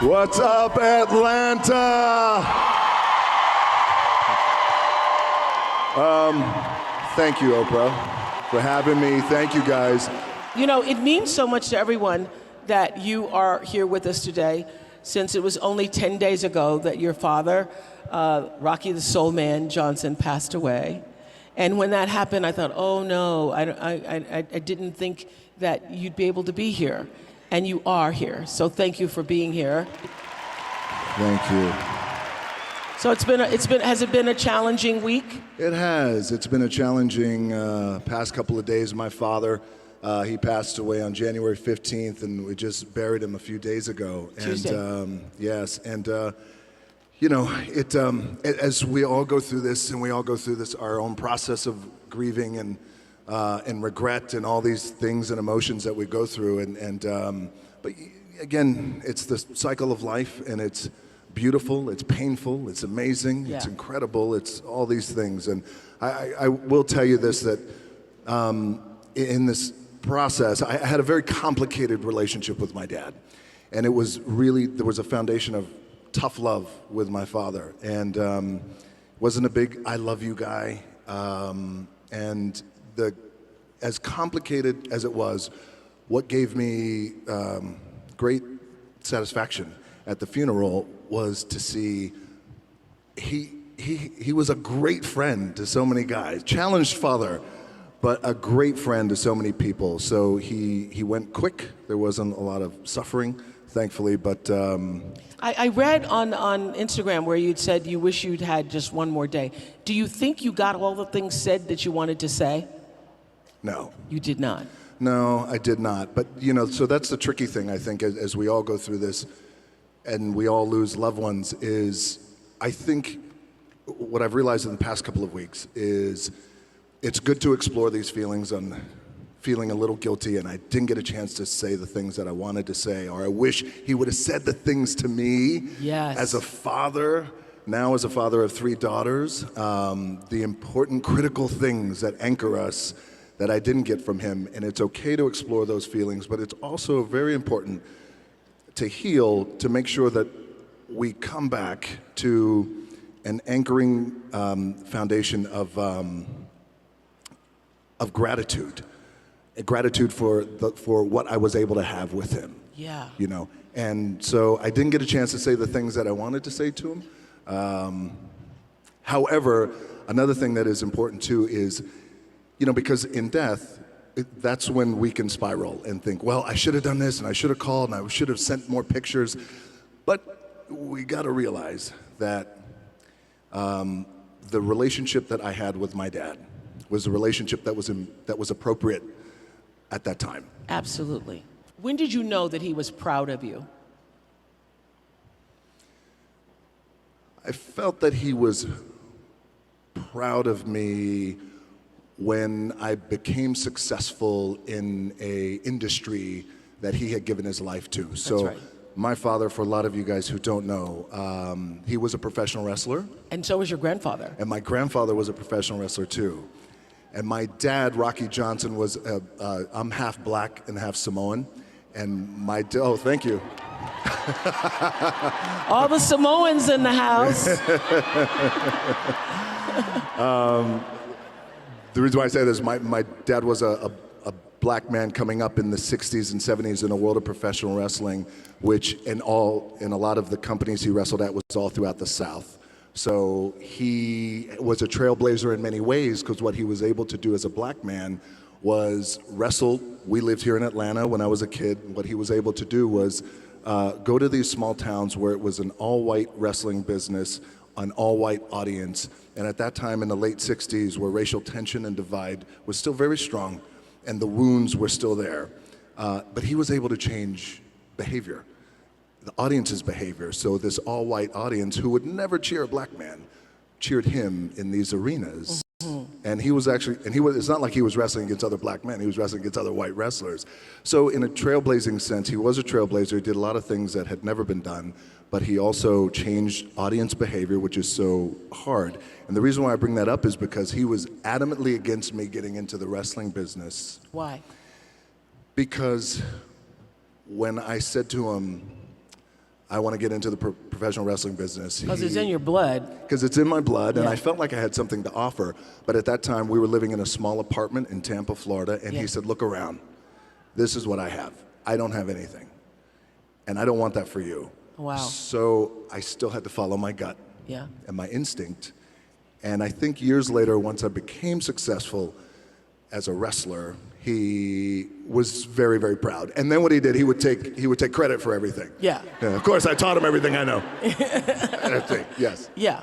What's up, Atlanta? Thank you, Oprah, for having me. Thank you, guys. You know, it means so much to everyone that you are here with us today, since it was only 10 days ago that your father, Rocky the Soul Man Johnson, passed away. And when that happened, I thought, oh no, I didn't think that you'd be able to be here. And you are here, so thank you for being here. Thank you. So has it been a challenging week? It has. It's been a challenging past couple of days. My father, he passed away on January 15th, and we just buried him a few days ago. Tuesday. And yes, and you know, as we all go through this, and we all go through this, our own process of grieving and regret and all these things and emotions that we go through, but again, it's the cycle of life, and it's beautiful, it's painful, it's amazing, it's incredible, it's all these things. And I will tell you this, that in this process, I had a very complicated relationship with my dad. And it was really, there was a foundation of tough love with my father. And wasn't a big I love you guy. And as complicated as it was, what gave me great satisfaction at the funeral was to see he was a great friend to so many guys, challenged father, but a great friend to so many people. So he went quick. There wasn't a lot of suffering, thankfully, but I read on Instagram where you'd said you wish you'd had just one more day. Do you think you got all the things said that you wanted to say? No. You did not? No, I did not. But, you know, so that's the tricky thing, I think, as we all go through this and we all lose loved ones, is I think what I've realized in the past couple of weeks is it's good to explore these feelings on feeling a little guilty, and I didn't get a chance to say the things that I wanted to say, or I wish he would have said the things to me as a father, now as a father of 3 daughters, the important critical things that anchor us that I didn't get from him. And it's okay to explore those feelings, but it's also very important to heal, to make sure that we come back to an anchoring foundation of gratitude. Gratitude for what I was able to have with him. Yeah. You know, and so I didn't get a chance to say the things that I wanted to say to him. However, another thing that is important too is, you know, because in death, that's when we can spiral and think, well, I should have done this, and I should have called, and I should have sent more pictures. But we got to realize that the relationship that I had with my dad was a relationship that was appropriate at that time. Absolutely. When did you know that he was proud of you? I felt that he was proud of me when I became successful in a industry that he had given his life to. So right. My father, for a lot of you guys who don't know, he was a professional wrestler. And so was your grandfather. And my grandfather was a professional wrestler too. And my dad, Rocky Johnson, was, I'm half black and half Samoan. And oh, thank you. All the Samoans in the house. The reason why I say this, my dad was a black man coming up in the 60s and 70s in a world of professional wrestling, which in a lot of the companies he wrestled at was all throughout the South. So he was a trailblazer in many ways, because what he was able to do as a black man was wrestle. We lived here in Atlanta when I was a kid. What he was able to do was go to these small towns where it was an all-white wrestling business, an all-white audience. And at that time in the late 60s, where racial tension and divide was still very strong and the wounds were still there, but he was able to change behavior, the audience's behavior. So this all-white audience who would never cheer a black man cheered him in these arenas. And he was actually, it's not like he was wrestling against other black men, he was wrestling against other white wrestlers. So in a trailblazing sense, he was a trailblazer. He did a lot of things that had never been done, but he also changed audience behavior, which is so hard. And the reason why I bring that up is because he was adamantly against me getting into the wrestling business. Why? Because when I said to him, I want to get into the professional wrestling business. Because it's in your blood. Because it's in my blood, and Yeah. I felt like I had something to offer. But at that time, we were living in a small apartment in Tampa, Florida, and Yeah. he said, look around. This is what I have. I don't have anything. And I don't want that for you. Wow. So I still had to follow my gut Yeah. and my instinct. And I think years later, once I became successful as a wrestler, he was very, very proud. And then what he did, he would take credit for everything. Yeah. Of course, I taught him everything I know. Yes. Yeah.